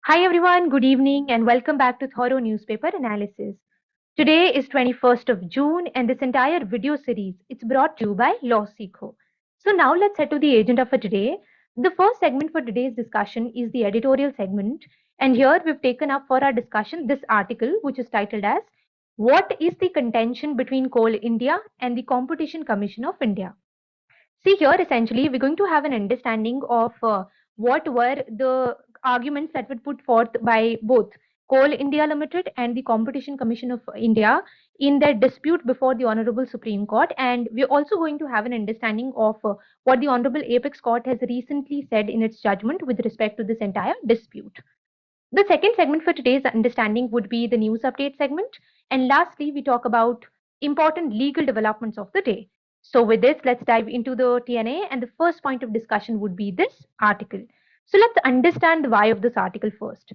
Hi everyone, good evening and welcome back to Thorough Newspaper Analysis. Today is 21st of June and this entire video series it's brought to you by LawSikho. So now let's head to the agenda for today. The first segment for today's discussion is the editorial segment, and here we've taken up for our discussion this article which is titled as What is the contention between Coal India and the Competition Commission of India? See, here essentially we're going to have an understanding of what were the arguments that were put forth by both Coal India Limited and the Competition Commission of India in their dispute before the Honorable Supreme Court. And we're also going to have an understanding of what the Honorable Apex Court has recently said in its judgment with respect to this entire dispute. The second segment for today's understanding would be the news update segment. And lastly, we talk about important legal developments of the day. So with this, let's dive into the TNA, and the first point of discussion would be this article. So let's understand the why of this article first.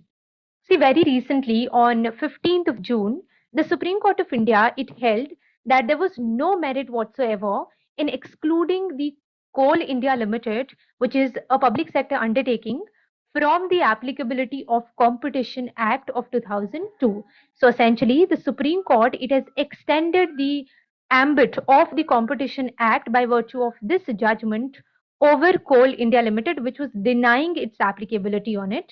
See, very recently on 15th of June, the Supreme Court of India, it held that there was no merit whatsoever in excluding the Coal India Limited, which is a public sector undertaking, from the applicability of Competition Act of 2002. So essentially, the Supreme Court, it has extended the ambit of the Competition Act by virtue of this judgment over Coal India Limited, which was denying its applicability on it.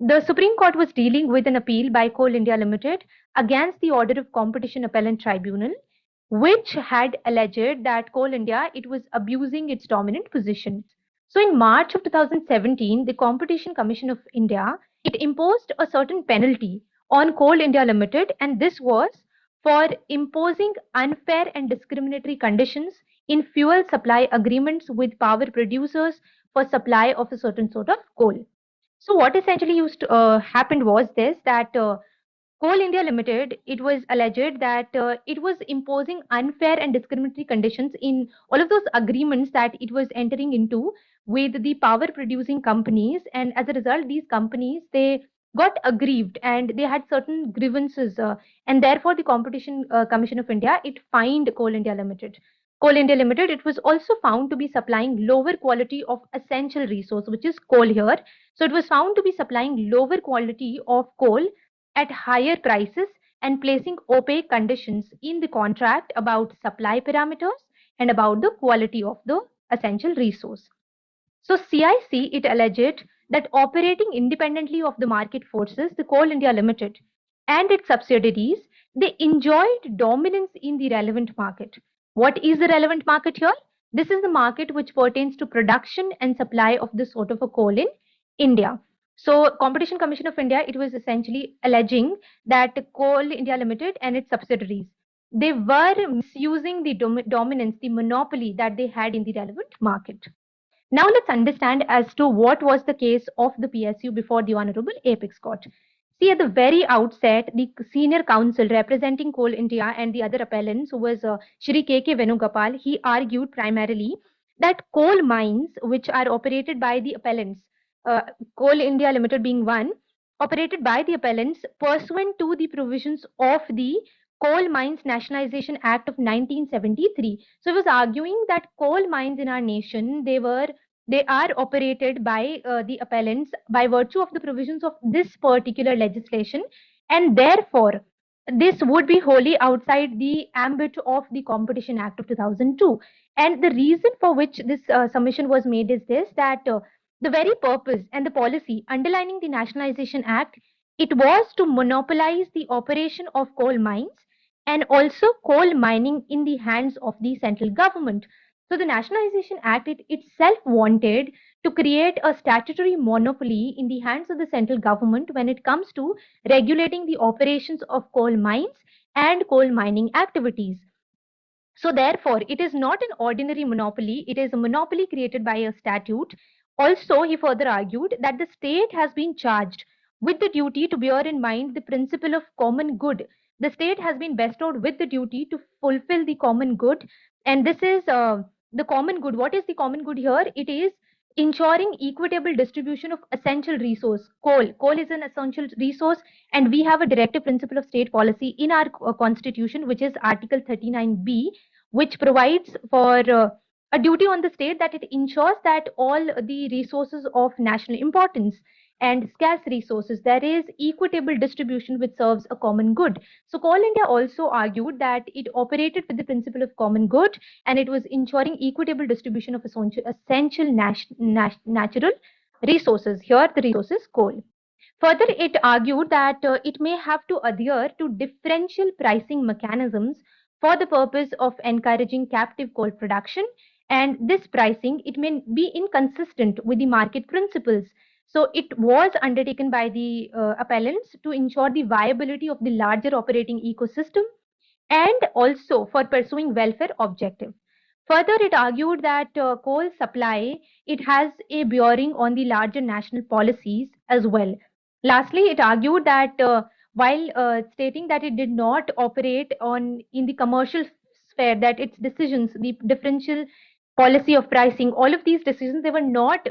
The Supreme Court was dealing with an appeal by Coal India Limited against the order of Competition Appellant Tribunal, which had alleged that Coal India it was abusing its dominant position. So in March of 2017, the Competition Commission of India it imposed a certain penalty on Coal India Limited, and this was for imposing unfair and discriminatory conditions in fuel supply agreements with power producers for supply of a certain sort of coal. So what essentially used to, happened was this that Coal India Limited, it was alleged that it was imposing unfair and discriminatory conditions in all of those agreements that it was entering into with the power producing companies, and as a result, these companies they got aggrieved and they had certain grievances, and therefore the Competition Commission of India it fined Coal India Limited. Coal India Limited, it was also found to be supplying lower quality of essential resource, which is coal here. So it was found to be supplying lower quality of coal at higher prices and placing opaque conditions in the contract about supply parameters and about the quality of the essential resource. So CIC it alleged that operating independently of the market forces, the Coal India Limited and its subsidiaries, they enjoyed dominance in the relevant market. What is the relevant market here? This is the market which pertains to production and supply of this sort of a coal in India. So Competition Commission of India, it was essentially alleging that Coal India Limited and its subsidiaries, they were misusing the dominance, the monopoly that they had in the relevant market. Now let's understand as to what was the case of the PSU before the Honorable Apex Court. See, at the very outset, the senior counsel representing Coal India and the other appellants, who was Shri K.K. Venugopal, he argued primarily that coal mines, which are operated by the appellants, Coal India Limited being one, operated by the appellants pursuant to the provisions of the Coal Mines Nationalization Act of 1973. So he was arguing that coal mines in our nation, they are operated by the appellants by virtue of the provisions of this particular legislation, and therefore this would be wholly outside the ambit of the Competition Act of 2002. And the reason for which this submission was made is this that the very purpose and the policy underlining the Nationalization Act, it was to monopolize the operation of coal mines and also coal mining in the hands of the central government. So the Nationalization Act it itself wanted to create a statutory monopoly in the hands of the central government when it comes to regulating the operations of coal mines and coal mining activities. So therefore, it is not an ordinary monopoly, it is a monopoly created by a statute. Also, he further argued that the state has been charged with the duty to bear in mind the principle of common good. The state has been bestowed with the duty to fulfill the common good, and this is the common good. What is the common good here? It is ensuring equitable distribution of essential resource. Coal is an essential resource, and we have a directive principle of state policy in our constitution, which is Article 39B, which provides for a duty on the state that it ensures that all the resources of national importance and scarce resources, there is equitable distribution which serves a common good. So Coal India also argued that it operated with the principle of common good, and it was ensuring equitable distribution of essential natural resources. Here, the resources coal. Further, it argued that it may have to adhere to differential pricing mechanisms for the purpose of encouraging captive coal production, and this pricing it may be inconsistent with the market principles. So it was undertaken by the appellants to ensure the viability of the larger operating ecosystem and also for pursuing welfare objective. Further, it argued that coal supply it has a bearing on the larger national policies as well. Lastly, it argued that while stating that it did not operate on in the commercial sphere, that its decisions, the differential policy of pricing, all of these decisions, they were not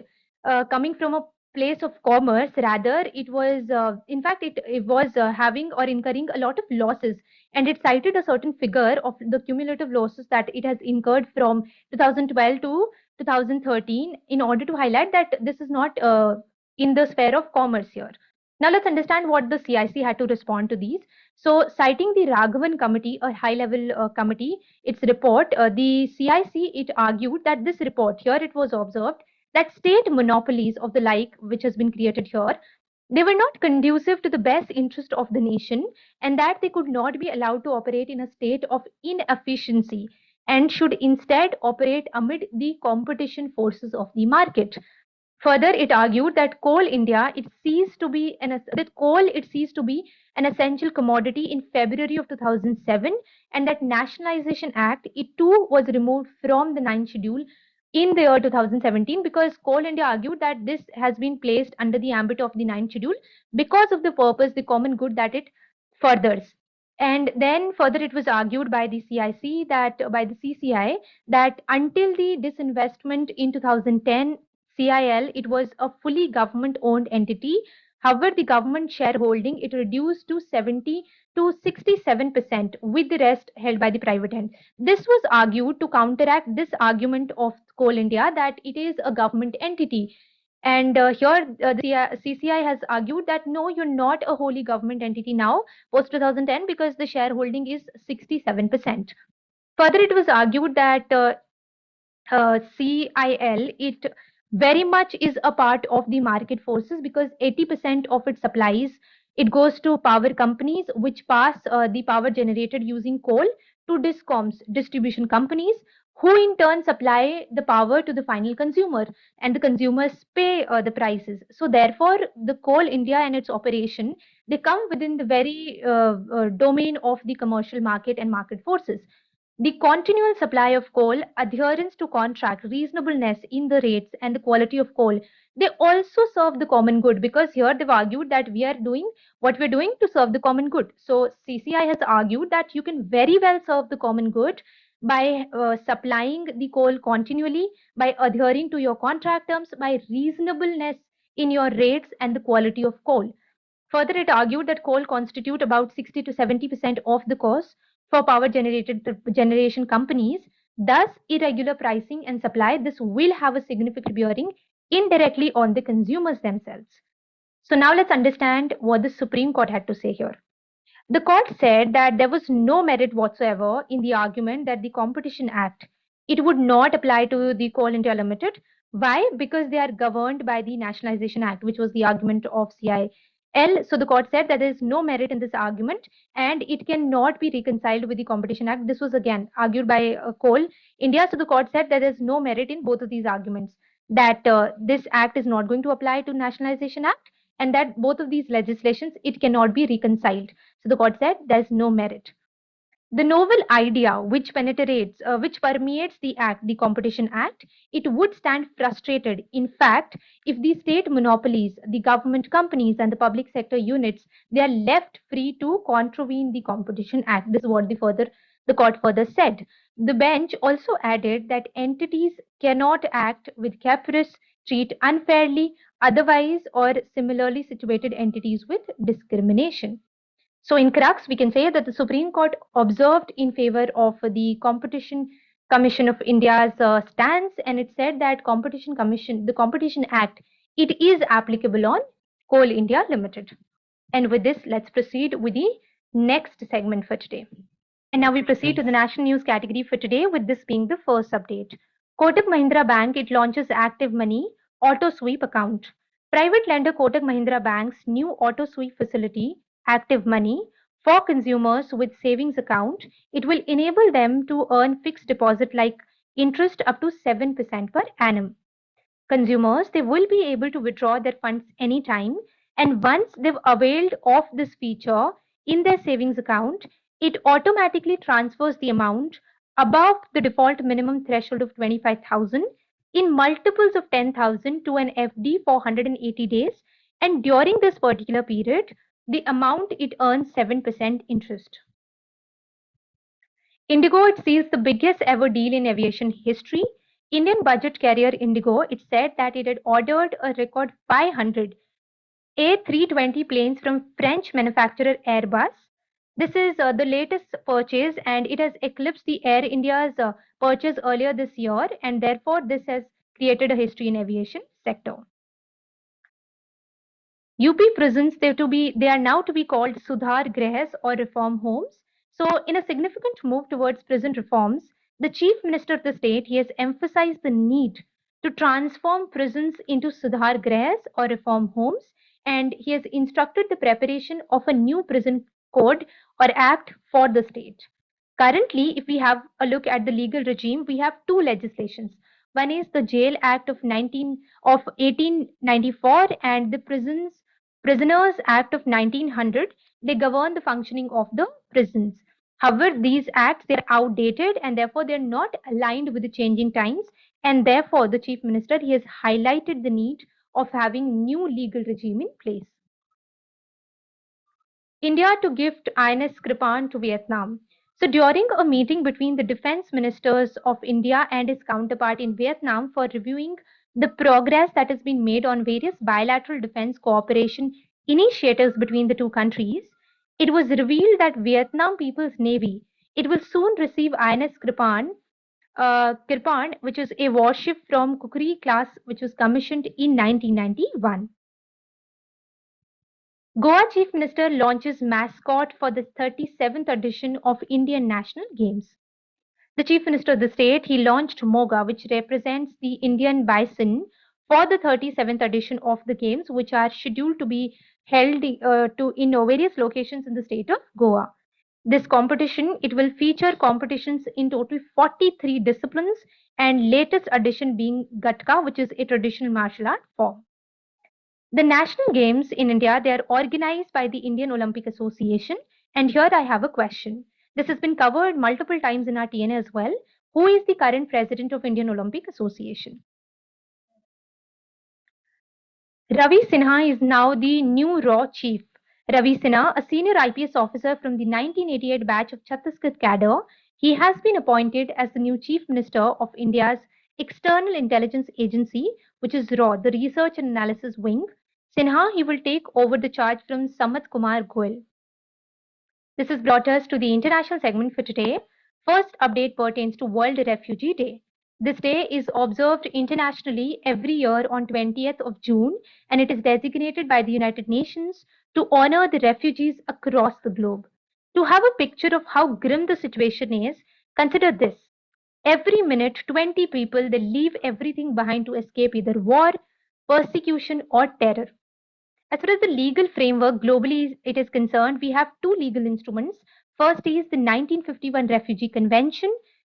coming from a place of commerce. Rather, it was, in fact, it was having or incurring a lot of losses, and it cited a certain figure of the cumulative losses that it has incurred from 2012 to 2013 in order to highlight that this is not in the sphere of commerce here. Now let's understand what the CIC had to respond to these. So citing the Raghavan committee, a high level committee, its report, the CIC, it argued that this report here, it was observed that state monopolies of the like which has been created here, they were not conducive to the best interest of the nation, and that they could not be allowed to operate in a state of inefficiency and should instead operate amid the competition forces of the market. Further, it argued that coal it ceased to be an essential commodity in February of 2007, and that Nationalization Act it too was removed from the ninth schedule in the year 2017, because Coal India argued that this has been placed under the ambit of the ninth schedule because of the purpose, the common good that it furthers. And then further, it was argued by the CIC that by the CCI that until the disinvestment in 2010, CIL, it was a fully government owned entity. However, the government shareholding it reduced to 70 to 67%, with the rest held by the private hand. This was argued to counteract this argument of Coal India that it is a government entity. And here, the CCI has argued that no, you're not a wholly government entity now, post 2010, because the shareholding is 67%. Further, it was argued that CIL, it very much is a part of the market forces because 80% of its supplies it goes to power companies which pass the power generated using coal to discoms, distribution companies, who in turn supply the power to the final consumer, and the consumers pay the prices. So therefore, the Coal India and its operation they come within the very domain of the commercial market and market forces. The continual supply of coal, adherence to contract, reasonableness in the rates, and the quality of coal, they also serve the common good, because here they've argued that we are doing what we're doing to serve the common good. So CCI has argued that you can very well serve the common good by supplying the coal continually, by adhering to your contract terms, by reasonableness in your rates and the quality of coal. Further, it argued that coal constitute about 60 to 70% of the cost for power generated generation companies. Thus, irregular pricing and supply this will have a significant bearing indirectly on the consumers themselves. So now let's understand what the Supreme Court had to say here. The court said that there was no merit whatsoever in the argument that the Competition Act it would not apply to the Coal India Limited. Why? Because they are governed by the Nationalization Act, which was the argument of CIL. So the court said that there is no merit in this argument and it cannot be reconciled with the Competition Act. This was again argued by Coal India. So the court said that there is no merit in both of these arguments. That this act is not going to apply to Nationalization Act, and that both of these legislations it cannot be reconciled. So the court said there's no merit. The novel idea which permeates the act, the Competition Act, it would stand frustrated. In fact, if the state monopolies, the government companies, and the public sector units, they are left free to contravene the Competition Act. This is what the court further said. The bench also added that entities cannot act with caprice, treat unfairly, otherwise or similarly situated entities with discrimination. So, in crux, we can say that the Supreme Court observed in favor of the Competition Commission of India's stance, and it said that the Competition Act, it is applicable on Coal India Limited. And with this, let's proceed with the next segment for today. And now we proceed to the national news category for today, with this being the first update. Kotak Mahindra Bank, it launches ActivMoney auto sweep account. Private lender Kotak Mahindra Bank's new auto sweep facility, ActivMoney, for consumers with savings account, it will enable them to earn fixed deposit like interest up to 7% per annum. Consumers, they will be able to withdraw their funds anytime, and once they've availed of this feature in their savings account, it automatically transfers the amount above the default minimum threshold of 25,000 in multiples of 10,000 to an FD for 180 days, and during this particular period the amount it earns 7% interest. IndiGo, it sees the biggest ever deal in aviation history. Indian budget carrier IndiGo, it said that it had ordered a record 500 A320 planes from French manufacturer Airbus. This is the latest purchase, and it has eclipsed the Air India's purchase earlier this year, and therefore this has created a history in aviation sector. UP prisons, they are now to be called Sudhar Grahas or reform homes. So, in a significant move towards prison reforms, the Chief Minister of the state, he has emphasized the need to transform prisons into Sudhar Grahas or reform homes, and he has instructed the preparation of a new prison code or act for the state. Currently, if we have a look at the legal regime, we have two legislations. One is the Jail Act of 1894 and the Prisoners Act of 1900. They govern the functioning of the prisons. However, these acts, they're outdated and therefore they're not aligned with the changing times. And therefore, the Chief Minister, he has highlighted the need of having new legal regime in place. India to gift INS Kirpan to Vietnam. So, during a meeting between the defense ministers of India and his counterpart in Vietnam for reviewing the progress that has been made on various bilateral defense cooperation initiatives between the two countries, it was revealed that Vietnam People's Navy, it will soon receive INS Kirpan, which is a warship from Kukri class, which was commissioned in 1991. Goa Chief Minister launches mascot for the 37th edition of Indian National Games. The Chief Minister of the state, he launched Moga, which represents the Indian bison, for the 37th edition of the Games, which are scheduled to be held in various locations in the state of Goa. This competition, it will feature competitions in total 43 disciplines, and latest addition being Gatka, which is a traditional martial art form. The national games in India, they are organized by the Indian Olympic Association. And here I have a question. This has been covered multiple times in our TNA as well. Who is the current president of Indian Olympic Association? Ravi Sinha is now the new RAW chief. Ravi Sinha, a senior IPS officer from the 1988 batch of Chhattisgarh cadre, he has been appointed as the new chief minister of India's External Intelligence Agency, which is RAW, the Research and Analysis Wing. Sinha, he will take over the charge from Samat Kumar Goel. This has brought us to the international segment for today. First update pertains to World Refugee Day. This day is observed internationally every year on 20th of June, and it is designated by the United Nations to honor the refugees across the globe. To have a picture of how grim the situation is, consider this. Every minute, 20 people, they leave everything behind to escape either war, persecution, or terror. As far as the legal framework globally it is concerned, we have two legal instruments. First is the 1951 Refugee Convention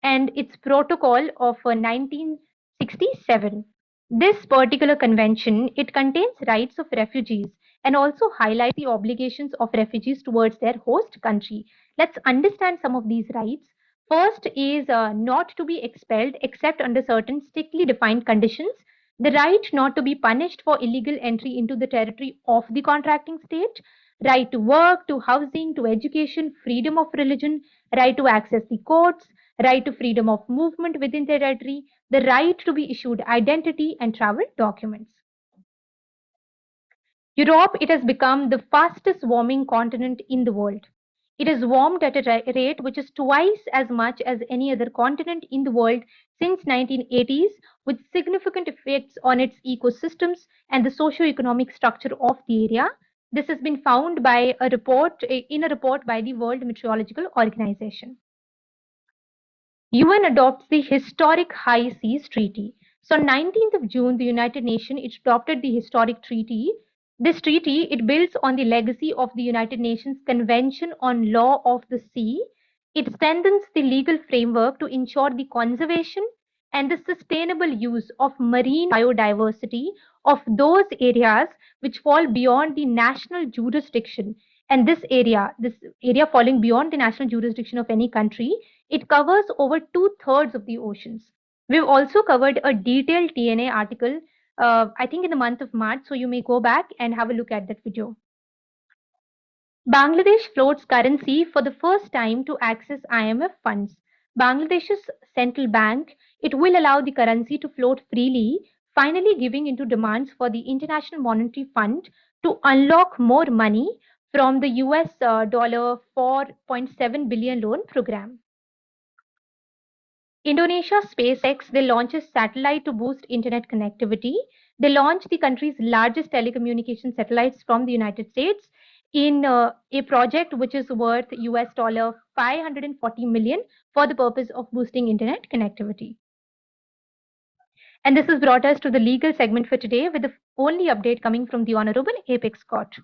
and its protocol of 1967. This particular convention, it contains rights of refugees and also highlights the obligations of refugees towards their host country. Let's understand some of these rights. First is not to be expelled except under certain strictly defined conditions, the right not to be punished for illegal entry into the territory of the contracting state, right to work, to housing, to education, freedom of religion, right to access the courts, right to freedom of movement within the territory, the right to be issued identity and travel documents. Europe, it has become the fastest warming continent in the world. It has warmed at a rate which is twice as much as any other continent in the world since 1980s, with significant effects on its ecosystems and the socio-economic structure of the area. This has been found by a report in a report by the World Meteorological Organization. UN adopts the historic High Seas Treaty. So, 19th of June, the United Nations it adopted the historic treaty. This treaty it builds on the legacy of the United Nations Convention on Law of the Sea. It strengthens the legal framework to ensure the conservation and the sustainable use of marine biodiversity of those areas which fall beyond the national jurisdiction. And this area falling beyond the national jurisdiction of any country, it covers over two-thirds of the oceans. We've also covered a detailed TNA article, I think in the month of March, so you may go back and have a look at that video. Bangladesh floats currency for the first time to access IMF funds. Bangladesh's central bank, it will allow the currency to float freely, finally giving into demands for the International Monetary Fund to unlock more money from the US dollar $4.7 billion loan program. Indonesia SpaceX, they launch a satellite to boost internet connectivity. They launched the country's largest telecommunication satellites from the United States in a project which is worth US dollar 540 million for the purpose of boosting internet connectivity. And this has brought us to the legal segment for today with the only update coming from the Honorable Apex Court,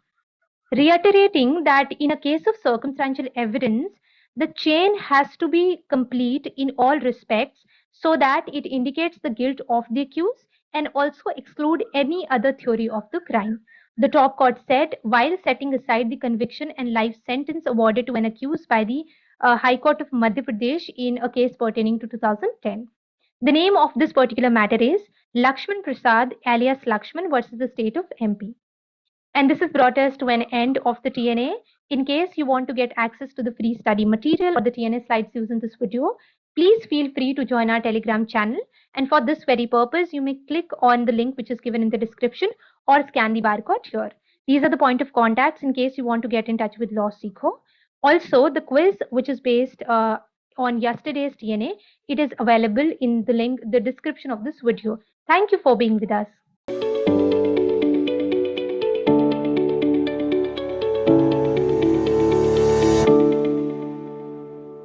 reiterating that in a case of circumstantial evidence, the chain has to be complete in all respects so that it indicates the guilt of the accused and also exclude any other theory of the crime. The top court said while setting aside the conviction and life sentence awarded to an accused by the High Court of Madhya Pradesh in a case pertaining to 2010. The name of this particular matter is Lakshman Prasad alias Lakshman versus the state of MP. And this has brought us to an end of the TNA. In case you want to get access to the free study material or the TNA slides used in this video, please feel free to join our Telegram channel. And for this very purpose, you may click on the link which is given in the description or scan the barcode here. These are the point of contacts in case you want to get in touch with LawSikho. Also, the quiz which is based on yesterday's TNA, it is available in the link, the description of this video. Thank you for being with us.